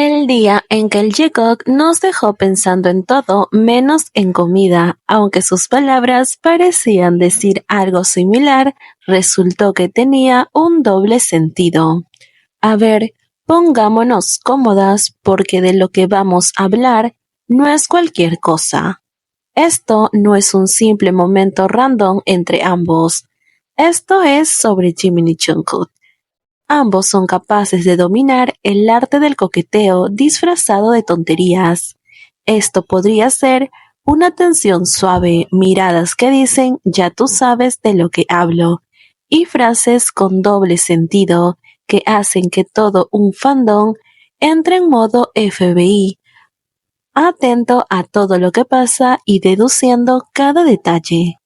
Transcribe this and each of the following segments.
El día en que el Jigok nos dejó pensando en todo menos en comida, aunque sus palabras parecían decir algo similar, resultó que tenía un doble sentido. A ver, pongámonos cómodas porque de lo que vamos a hablar no es cualquier cosa. Esto no es un simple momento random entre ambos. Esto es sobre Jimin y Jungkook. Ambos son capaces de dominar el arte del coqueteo disfrazado de tonterías. Esto podría ser una atención suave, miradas que dicen ya tú sabes de lo que hablo, y frases con doble sentido que hacen que todo un fandom entre en modo FBI, atento a todo lo que pasa y deduciendo cada detalle.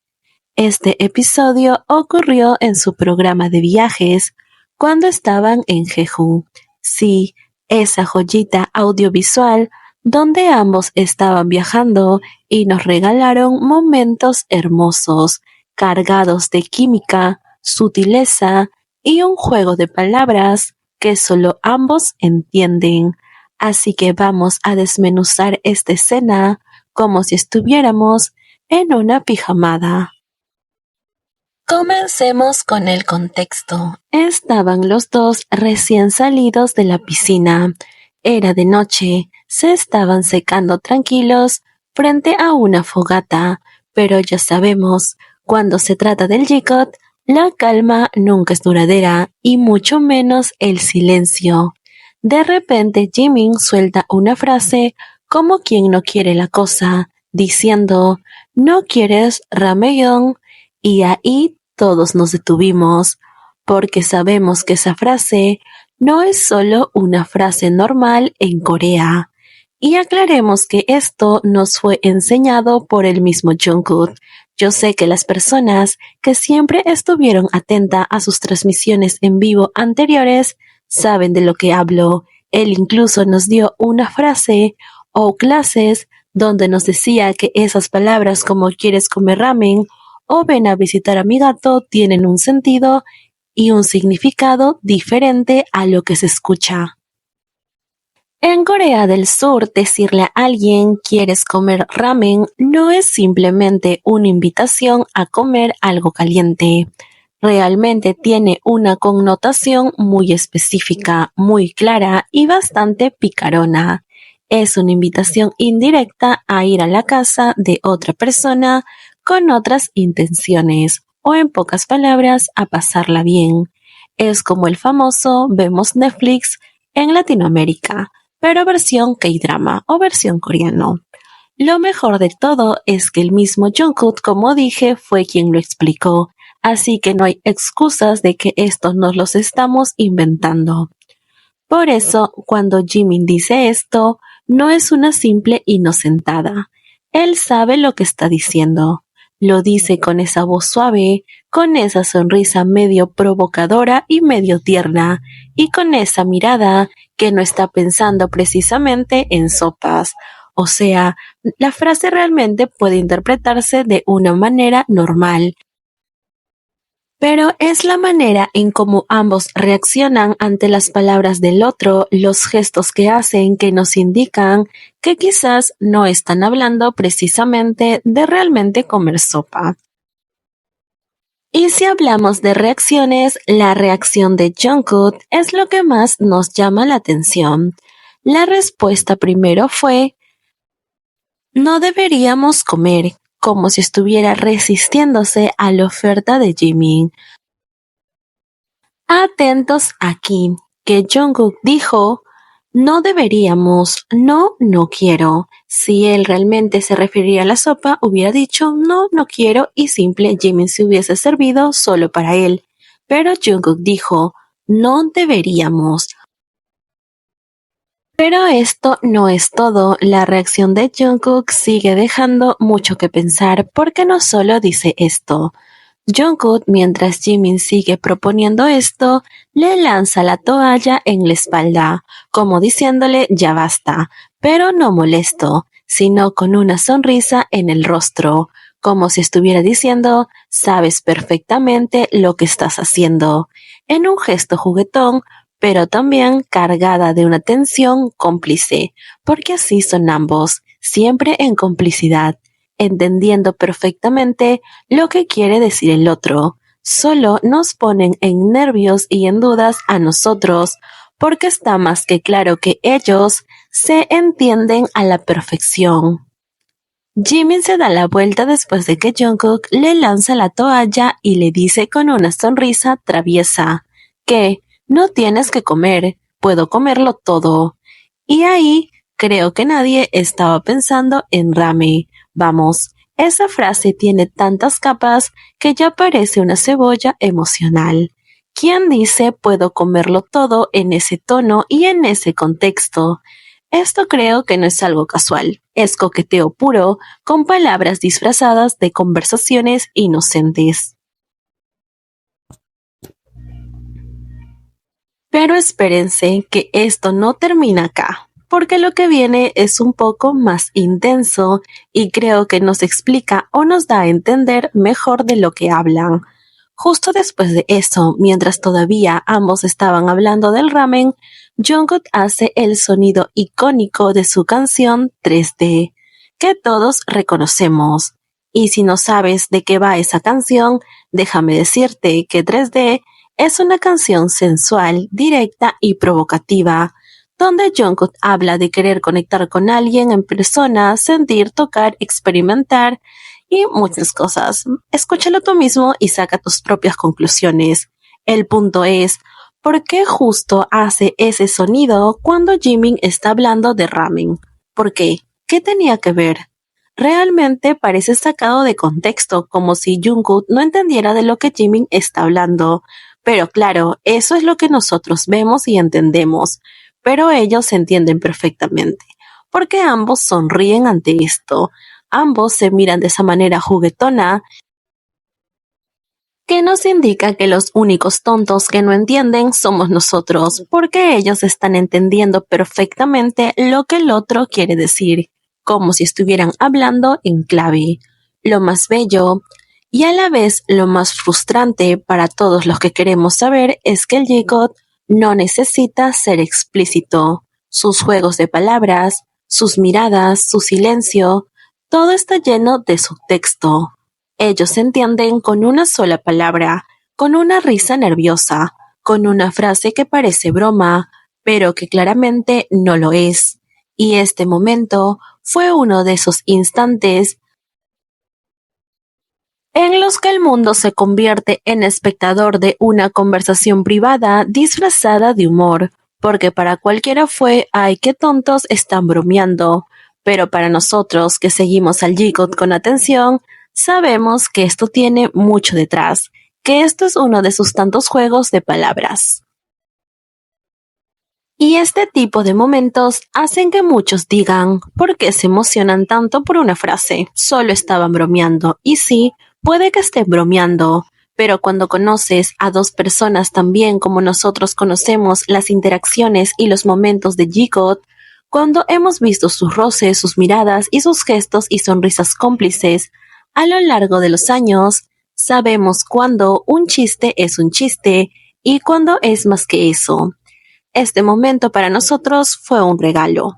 Este episodio ocurrió en su programa de viajes cuando estaban en Jeju. Sí, esa joyita audiovisual donde ambos estaban viajando y nos regalaron momentos hermosos, cargados de química, sutileza y un juego de palabras que solo ambos entienden. Así que vamos a desmenuzar esta escena como si estuviéramos en una pijamada. Comencemos con el contexto. Estaban los dos recién salidos de la piscina. Era de noche, se estaban secando tranquilos frente a una fogata, pero ya sabemos, cuando se trata del Jigok, la calma nunca es duradera y mucho menos el silencio. De repente Jimin suelta una frase como quien no quiere la cosa, diciendo, ¿no quieres ramyeon? Y ahí todos nos detuvimos, porque sabemos que esa frase no es solo una frase normal en Corea. Y aclaremos que esto nos fue enseñado por el mismo Jungkook. Yo sé que las personas que siempre estuvieron atentas a sus transmisiones en vivo anteriores saben de lo que hablo. Él incluso nos dio una frase o clases donde nos decía que esas palabras como quieres comer ramen o ven a visitar a mi gato tienen un sentido y un significado diferente a lo que se escucha. En Corea del Sur, decirle a alguien quieres comer ramen no es simplemente una invitación a comer algo caliente. Realmente tiene una connotación muy específica, muy clara y bastante picarona. Es una invitación indirecta a ir a la casa de otra persona con otras intenciones, o en pocas palabras, a pasarla bien. Es como el famoso vemos Netflix en Latinoamérica, pero versión K-drama o versión coreano. Lo mejor de todo es que el mismo Jungkook, como dije, fue quien lo explicó, así que no hay excusas de que esto nos los estamos inventando. Por eso, cuando Jimin dice esto, no es una simple inocentada. Él sabe lo que está diciendo. Lo dice con esa voz suave, con esa sonrisa medio provocadora y medio tierna, y con esa mirada que no está pensando precisamente en sopas. O sea, la frase realmente puede interpretarse de una manera normal, pero es la manera en cómo ambos reaccionan ante las palabras del otro, los gestos que hacen que nos indican que quizás no están hablando precisamente de realmente comer sopa. Y si hablamos de reacciones, la reacción de Jungkook es lo que más nos llama la atención. La respuesta primero fue, no deberíamos comer, como si estuviera resistiéndose a la oferta de Jimin. Atentos aquí, que Jungkook dijo, no deberíamos, no, no quiero. Si él realmente se refería a la sopa, hubiera dicho, no, no quiero, y simple Jimin se hubiese servido solo para él. Pero Jungkook dijo, no deberíamos. Pero esto no es todo, la reacción de Jungkook sigue dejando mucho que pensar porque no solo dice esto. Jungkook, mientras Jimin sigue proponiendo esto, le lanza la toalla en la espalda, como diciéndole ya basta, pero no molesto, sino con una sonrisa en el rostro, como si estuviera diciendo, sabes perfectamente lo que estás haciendo, en un gesto juguetón, pero también cargada de una tensión cómplice, porque así son ambos, siempre en complicidad, entendiendo perfectamente lo que quiere decir el otro. Solo nos ponen en nervios y en dudas a nosotros, porque está más que claro que ellos se entienden a la perfección. Jimin se da la vuelta después de que Jungkook le lanza la toalla y le dice con una sonrisa traviesa que no tienes que comer, puedo comerlo todo. Y ahí creo que nadie estaba pensando en Rami. Vamos, esa frase tiene tantas capas que ya parece una cebolla emocional. ¿Quién dice puedo comerlo todo en ese tono y en ese contexto? Esto creo que no es algo casual, es coqueteo puro, con palabras disfrazadas de conversaciones inocentes. Pero espérense que esto no termina acá, porque lo que viene es un poco más intenso y creo que nos explica o nos da a entender mejor de lo que hablan. Justo después de eso, mientras todavía ambos estaban hablando del ramen, Jungkook hace el sonido icónico de su canción 3D, que todos reconocemos. Y si no sabes de qué va esa canción, déjame decirte que 3D es una canción sensual, directa y provocativa, donde Jungkook habla de querer conectar con alguien en persona, sentir, tocar, experimentar y muchas cosas. Escúchalo tú mismo y saca tus propias conclusiones. El punto es, ¿por qué justo hace ese sonido cuando Jimin está hablando de ramen? ¿Por qué? ¿Qué tenía que ver? Realmente parece sacado de contexto, como si Jungkook no entendiera de lo que Jimin está hablando. Pero claro, eso es lo que nosotros vemos y entendemos, pero ellos se entienden perfectamente, porque ambos sonríen ante esto, ambos se miran de esa manera juguetona, que nos indica que los únicos tontos que no entienden somos nosotros, porque ellos están entendiendo perfectamente lo que el otro quiere decir, como si estuvieran hablando en clave. Lo más bello y a la vez lo más frustrante para todos los que queremos saber es que el J-Code no necesita ser explícito. Sus juegos de palabras, sus miradas, su silencio, todo está lleno de subtexto. Ellos se entienden con una sola palabra, con una risa nerviosa, con una frase que parece broma, pero que claramente no lo es. Y este momento fue uno de esos instantes en los que el mundo se convierte en espectador de una conversación privada disfrazada de humor, porque para cualquiera fue, ay, qué tontos están bromeando, pero para nosotros que seguimos al G-Code con atención, sabemos que esto tiene mucho detrás, que esto es uno de sus tantos juegos de palabras. Y este tipo de momentos hacen que muchos digan, ¿por qué se emocionan tanto por una frase? Solo estaban bromeando. Y sí, puede que estén bromeando, pero cuando conoces a dos personas tan bien como nosotros conocemos las interacciones y los momentos de G-Code, cuando hemos visto sus roces, sus miradas y sus gestos y sonrisas cómplices a lo largo de los años, sabemos cuándo un chiste es un chiste y cuándo es más que eso. Este momento para nosotros fue un regalo.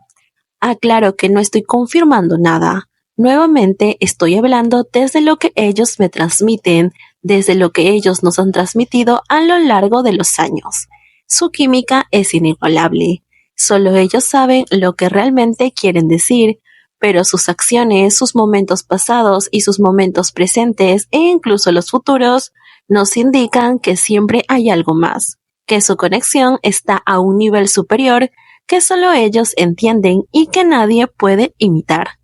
Aclaro que no estoy confirmando nada. Nuevamente estoy hablando desde lo que ellos me transmiten, desde lo que ellos nos han transmitido a lo largo de los años. Su química es inigualable. Solo ellos saben lo que realmente quieren decir, pero sus acciones, sus momentos pasados y sus momentos presentes e incluso los futuros nos indican que siempre hay algo más, que su conexión está a un nivel superior que solo ellos entienden y que nadie puede imitar.